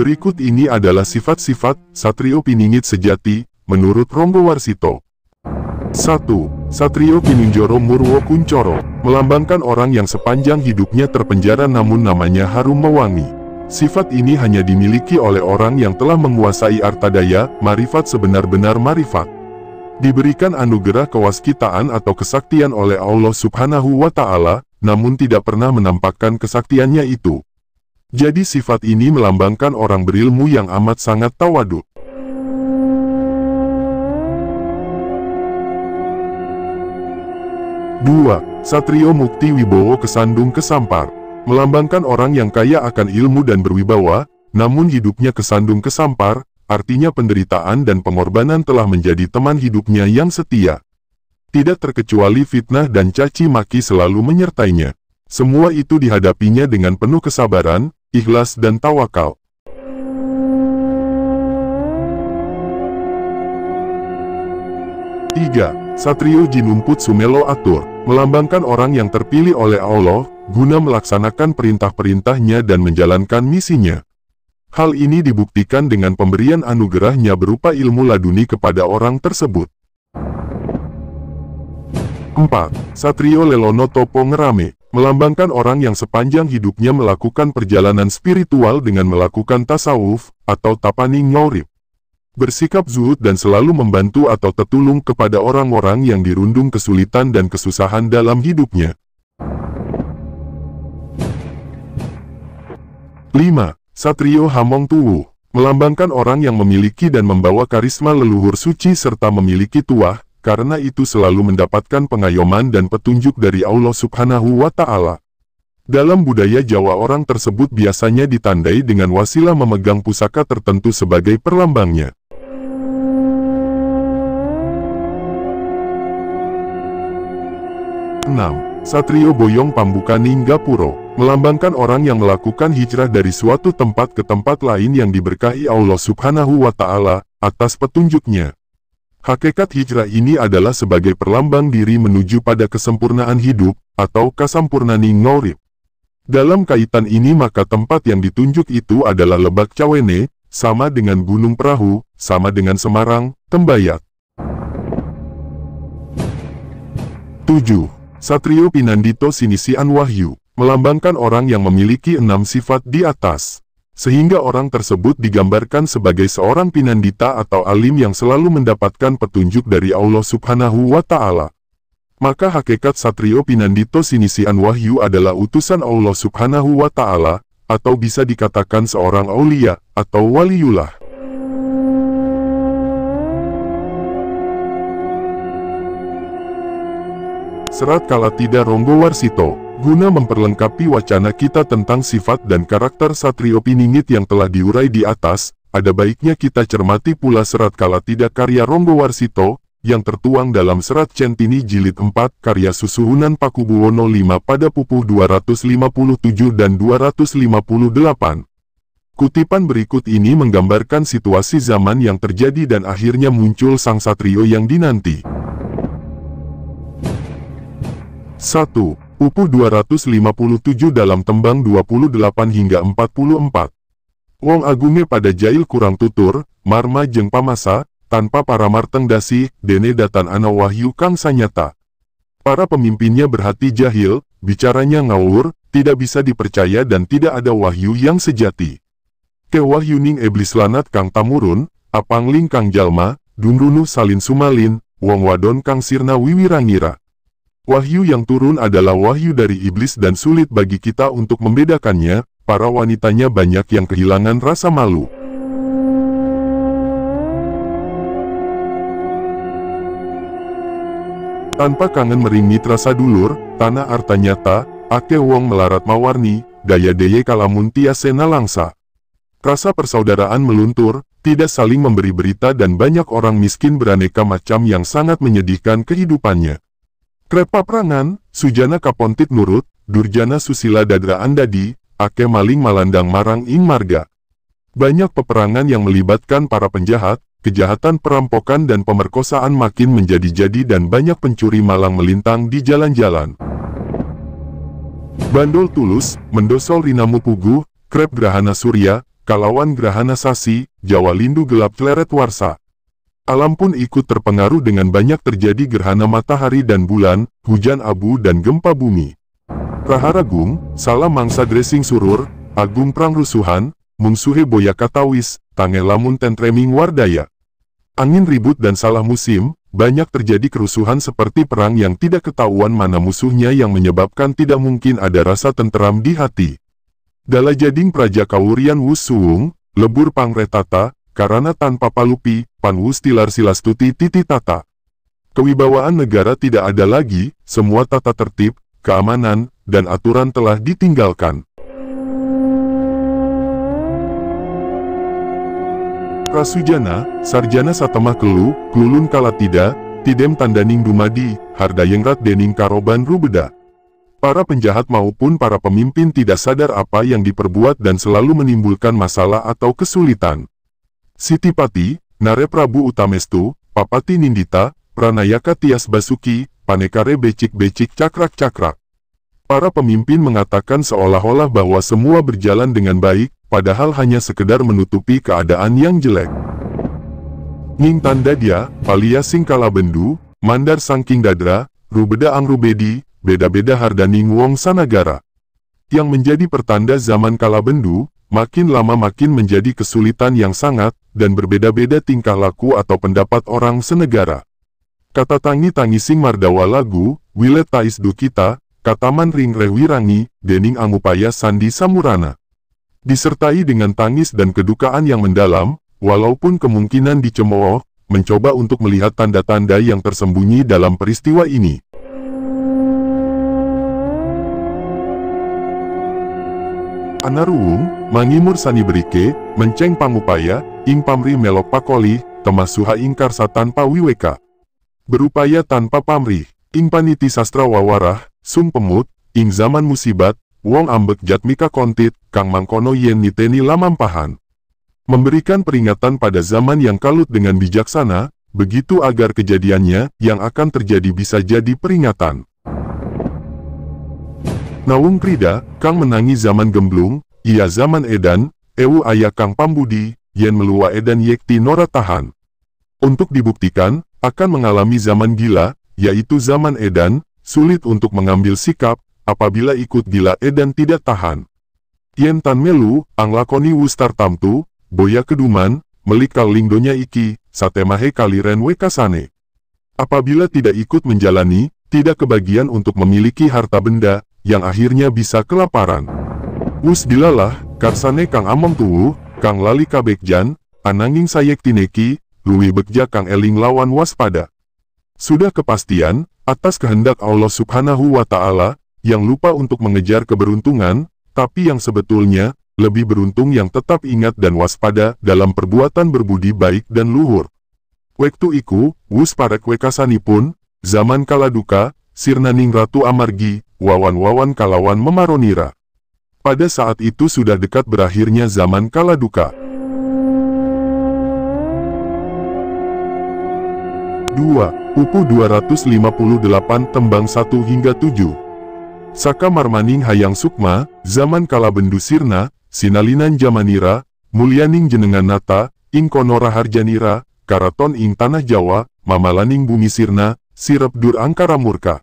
Berikut ini adalah sifat-sifat Satrio Piningit sejati, menurut Ronggo Warsito. 1. Satrio Pinunjoro Murwo Kuncoro, melambangkan orang yang sepanjang hidupnya terpenjara namun namanya harum mewangi. Sifat ini hanya dimiliki oleh orang yang telah menguasai artadaya, marifat sebenar-benar marifat. Diberikan anugerah kewaskitaan atau kesaktian oleh Allah Subhanahu wa Ta'ala, namun tidak pernah menampakkan kesaktiannya itu. Jadi sifat ini melambangkan orang berilmu yang amat sangat tawadu. 2. Satrio Mukti Wibowo Kesandung Kesampar, melambangkan orang yang kaya akan ilmu dan berwibawa, namun hidupnya kesandung kesampar, artinya penderitaan dan pengorbanan telah menjadi teman hidupnya yang setia. Tidak terkecuali fitnah dan caci maki selalu menyertainya. Semua itu dihadapinya dengan penuh kesabaran, ikhlas dan tawakal. 3. Satrio Jinumput Sumelo Atur, melambangkan orang yang terpilih oleh Allah, guna melaksanakan perintah-perintahnya dan menjalankan misinya. Hal ini dibuktikan dengan pemberian anugerahnya berupa ilmu laduni kepada orang tersebut. 4. Satrio Lelono Topo Ngerame, melambangkan orang yang sepanjang hidupnya melakukan perjalanan spiritual dengan melakukan tasawuf, atau tapani ngaurip. Bersikap zuhud dan selalu membantu atau tertulung kepada orang-orang yang dirundung kesulitan dan kesusahan dalam hidupnya. 5. Satrio Hamong Tuwuh, melambangkan orang yang memiliki dan membawa karisma leluhur suci serta memiliki tuah, karena itu selalu mendapatkan pengayoman dan petunjuk dari Allah Subhanahu wa Ta'ala. Dalam budaya Jawa orang tersebut biasanya ditandai dengan wasilah memegang pusaka tertentu sebagai perlambangnya. 6. Satrio Boyong Pambukaning Gapuro, melambangkan orang yang melakukan hijrah dari suatu tempat ke tempat lain yang diberkahi Allah Subhanahu wa Ta'ala atas petunjuknya. Hakikat hijrah ini adalah sebagai perlambang diri menuju pada kesempurnaan hidup, atau kasampurnaning ngaurip. Dalam kaitan ini maka tempat yang ditunjuk itu adalah Lebak Cawene, sama dengan Gunung Perahu, sama dengan Semarang, Tembayat. 7. Satrio Pinandito Sinisian Wahyu, melambangkan orang yang memiliki 6 sifat di atas. Sehingga orang tersebut digambarkan sebagai seorang pinandita atau alim yang selalu mendapatkan petunjuk dari Allah Subhanahu wa Ta'ala. Maka hakikat Satrio Pinandito Sinisian Wahyu adalah utusan Allah Subhanahu wa Ta'ala, atau bisa dikatakan seorang aulia, atau waliullah. Serat Kalatida Ronggo Warsito, guna memperlengkapi wacana kita tentang sifat dan karakter Satrio Piningit yang telah diurai di atas, ada baiknya kita cermati pula Serat Kalatida karya Ronggo Warsito, yang tertuang dalam Serat Centini Jilid 4 karya Susuhunan Pakubuwono V pada pupuh 257 dan 258. Kutipan berikut ini menggambarkan situasi zaman yang terjadi dan akhirnya muncul sang Satrio yang dinanti. 1. Pupuh 257 dalam tembang 28 hingga 44. Wong agunge pada jail kurang tutur, marma jeng pamasa, tanpa para marteng dasi, dene datan ana wahyu kang sanyata. Para pemimpinnya berhati jahil, bicaranya ngawur, tidak bisa dipercaya dan tidak ada wahyu yang sejati. Kewahyuning iblis lanat kang tamurun, apangling kang jalma, dunrunu salin sumalin, wong wadon kang sirna wiwirangira. Wahyu yang turun adalah wahyu dari iblis dan sulit bagi kita untuk membedakannya, para wanitanya banyak yang kehilangan rasa malu. Tanpa kangen mering mitra sadulur, tanah arta nyata, ake wong melarat mawarni, daya deye kalamun tiasena langsa. Rasa persaudaraan meluntur, tidak saling memberi berita dan banyak orang miskin beraneka macam yang sangat menyedihkan kehidupannya. Krepa perangan, sujana kapontit nurut, durjana susila dadra andadi, ake maling malandang marang ing marga. Banyak peperangan yang melibatkan para penjahat, kejahatan perampokan dan pemerkosaan makin menjadi-jadi dan banyak pencuri malang melintang di jalan-jalan. Bandol tulus, mendosol rinamu pugu, krep gerahana surya, kalawan gerhana sasi, Jawa lindu gelap cleret warsa. Alam pun ikut terpengaruh dengan banyak terjadi gerhana matahari dan bulan, hujan abu dan gempa bumi. Raharagung, salah mangsa dressing surur, agung prang rusuhan, mungsuhe boya katawis, tange lamun tentreming wardaya. Angin ribut dan salah musim, banyak terjadi kerusuhan seperti perang yang tidak ketahuan mana musuhnya yang menyebabkan tidak mungkin ada rasa tenteram di hati. Dala jading praja kawurian wus suwung, lebur pangretata, karena tanpa palupi, panwus tilar silastuti titi tata. Kewibawaan negara tidak ada lagi, semua tata tertib, keamanan, dan aturan telah ditinggalkan. Prasujana, sarjana satemah kelu, klulun kalatida, tidem tandaning dumadi, hardayengrat dening karoban rubeda. Para penjahat maupun para pemimpin tidak sadar apa yang diperbuat dan selalu menimbulkan masalah atau kesulitan. Sitipati, Nare Prabu Utamestu, Papati Nindita, Pranayaka Tias Basuki, Panekare becik-becik cakrak-cakrak. Para pemimpin mengatakan seolah-olah bahwa semua berjalan dengan baik, padahal hanya sekedar menutupi keadaan yang jelek. Ning tanda dia, Palia sing kalabendu, Mandar sangking dadra, Rubeda angrubedi, beda-beda hardaning wong sanagara. Yang menjadi pertanda zaman kalabendu, makin lama makin menjadi kesulitan yang sangat, dan berbeda-beda tingkah laku atau pendapat orang senegara. Kata tangi sing mardawa lagu, wilet tais du kita, kataman ring rewirangi, dening angupaya sandi samurana. Disertai dengan tangis dan kedukaan yang mendalam, walaupun kemungkinan dicemooh, mencoba untuk melihat tanda-tanda yang tersembunyi dalam peristiwa ini. Anaruung, mangimur sani berike, menceng pangupaya, ing pamri melok pakoli, temasuha ingkar sa tanpa wiweka. Berupaya tanpa pamrih, ing paniti sastra wawarah, sung pemut, ing zaman musibat, wong ambek jatmika kontit, kang mangkono yen niteni lamampahan. Memberikan peringatan pada zaman yang kalut dengan bijaksana, begitu agar kejadiannya yang akan terjadi bisa jadi peringatan. Nawung krida, kang menangi zaman gemblung, ia zaman edan, ewu aya kang pambudi, yen melua edan yekti nora tahan. Untuk dibuktikan, akan mengalami zaman gila, yaitu zaman edan, sulit untuk mengambil sikap, apabila ikut gila edan tidak tahan. Yen tan melu, ang lakoni wustar tamtu, boya keduman, melikal lingdonya iki, satemahe kaliren wekasane. Apabila tidak ikut menjalani, tidak kebagian untuk memiliki harta benda, yang akhirnya bisa kelaparan. Wus dilalah, karsane kang among tuwu, kang lali kabekjan, ananging sayek tineki, luwi bekja kang eling lawan waspada. Sudah kepastian, atas kehendak Allah Subhanahu wa Ta'ala, yang lupa untuk mengejar keberuntungan, tapi yang sebetulnya, lebih beruntung yang tetap ingat dan waspada dalam perbuatan berbudi baik dan luhur. Wektu iku, wus parek wekasanipun, zaman kaladuka, sirnaning Ratu Amargi, wawan-wawan kalawan memaronira. Pada saat itu sudah dekat berakhirnya zaman kaladuka. 2. Upu 258 tembang 1 hingga 7. Saka marmaning hayang sukma, zaman kalabendu sirna, sinalinan jamanira, mulyaning jenengan nata, ing kono raharjanira, karaton ing tanah Jawa, mamalaning bumi sirna, sirep dur angkara murka.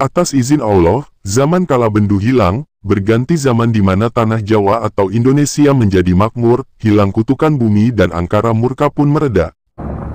Atas izin Allah, zaman kalabendu hilang, berganti zaman di mana tanah Jawa atau Indonesia menjadi makmur, hilang kutukan bumi dan angkara murka pun mereda.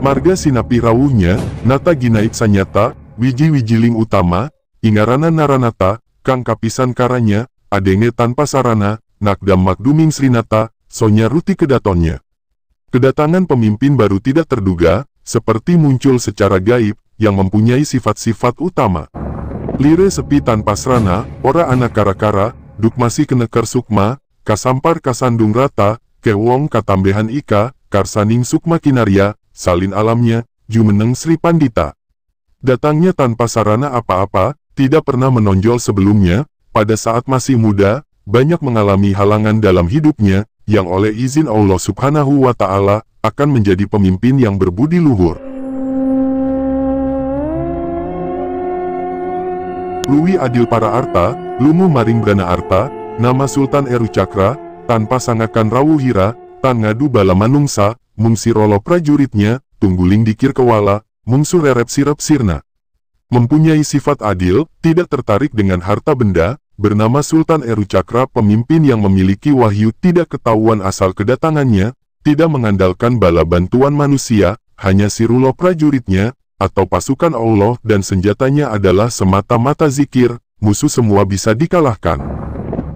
Marga sinapi rawuhnya, nata ginaik sanyata, wiji-wijiling utama, ingarana naranata, kang kapisan karanya, adenge tanpa sarana, nakdam makduming srinata, sonya ruti kedatonnya. Kedatangan pemimpin baru tidak terduga, seperti muncul secara gaib, yang mempunyai sifat-sifat utama. Lire sepi tanpa serana, ora anak kara-kara, duk masih keneker sukma, kasampar kasandung rata, kewong katambehan ika, karsaning sukma kinarya, salin alamnya, jumeneng Sri Pandita. Datangnya tanpa sarana apa-apa, tidak pernah menonjol sebelumnya, pada saat masih muda, banyak mengalami halangan dalam hidupnya, yang oleh izin Allah Subhanahu wa Ta'ala, akan menjadi pemimpin yang berbudi luhur. Luwi adil para arta, lumu maring brana arta, nama Sultan Eru Cakra, tanpa sangakan rawuhira, tan ngadu bala manungsa, mung sirolo prajuritnya, tungguling dikir kewala, mung surerep sirep sirna. Mempunyai sifat adil, tidak tertarik dengan harta benda, bernama Sultan Eru Cakra, pemimpin yang memiliki wahyu tidak ketahuan asal kedatangannya, tidak mengandalkan bala bantuan manusia, hanya sirulo prajuritnya, atau pasukan Allah dan senjatanya adalah semata-mata zikir, musuh semua bisa dikalahkan.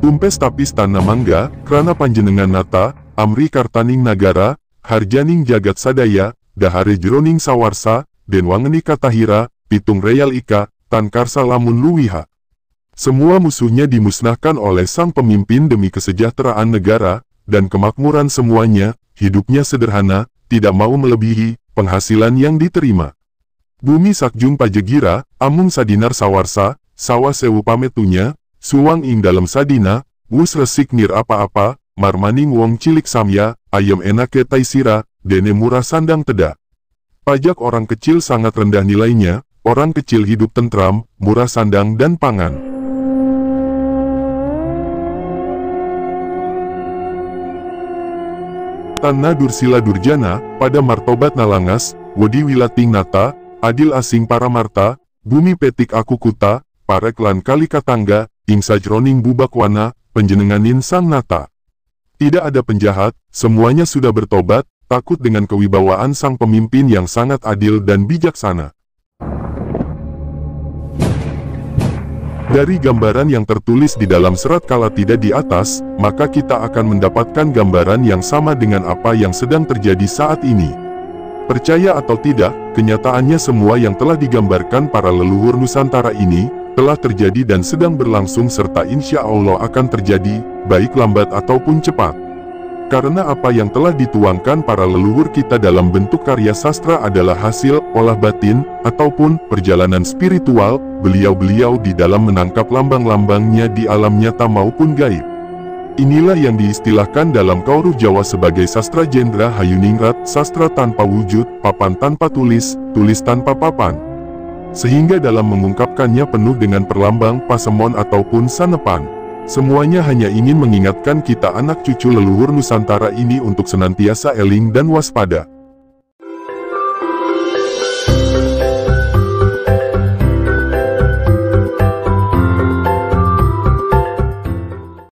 Tumpes tapis tanah mangga, krana panjenengan nata, amri kartaning nagara, harjaning jagat sadaya, dahare jroning sawarsa, den wangeni katahira, pitung real ika, tan karsa lamun luwiha. Semua musuhnya dimusnahkan oleh sang pemimpin demi kesejahteraan negara, dan kemakmuran semuanya, hidupnya sederhana, tidak mau melebihi penghasilan yang diterima. Bumi sakjung pajegira, amung sadinar sawarsa, sawa sewu pametunya, suwang ing dalam sadina, wus resik nir apa-apa, marmaning wong cilik samya, ayam enake taisira, dene murah sandang teda. Pajak orang kecil sangat rendah nilainya, orang kecil hidup tentram, murah sandang dan pangan. Tanna dursila durjana, pada martobat nalangas, wedi wilating nata, adil asing para marta, bumi petik aku kuta, parek lan kali katangga, ing sajroning bubakwana, penjenenganin sang nata. Tidak ada penjahat, semuanya sudah bertobat, takut dengan kewibawaan sang pemimpin yang sangat adil dan bijaksana. Dari gambaran yang tertulis di dalam serat kala tidak di atas, maka kita akan mendapatkan gambaran yang sama dengan apa yang sedang terjadi saat ini. Percaya atau tidak, kenyataannya semua yang telah digambarkan para leluhur Nusantara ini, telah terjadi dan sedang berlangsung serta insya Allah akan terjadi, baik lambat ataupun cepat. Karena apa yang telah dituangkan para leluhur kita dalam bentuk karya sastra adalah hasil olah batin, ataupun perjalanan spiritual, beliau-beliau di dalam menangkap lambang-lambangnya di alam nyata maupun gaib. Inilah yang diistilahkan dalam kauruh Jawa sebagai sastra jendra hayuningrat, sastra tanpa wujud, papan tanpa tulis, tulis tanpa papan. Sehingga dalam mengungkapkannya penuh dengan perlambang, pasemon ataupun sanepan. Semuanya hanya ingin mengingatkan kita anak cucu leluhur Nusantara ini untuk senantiasa eling dan waspada.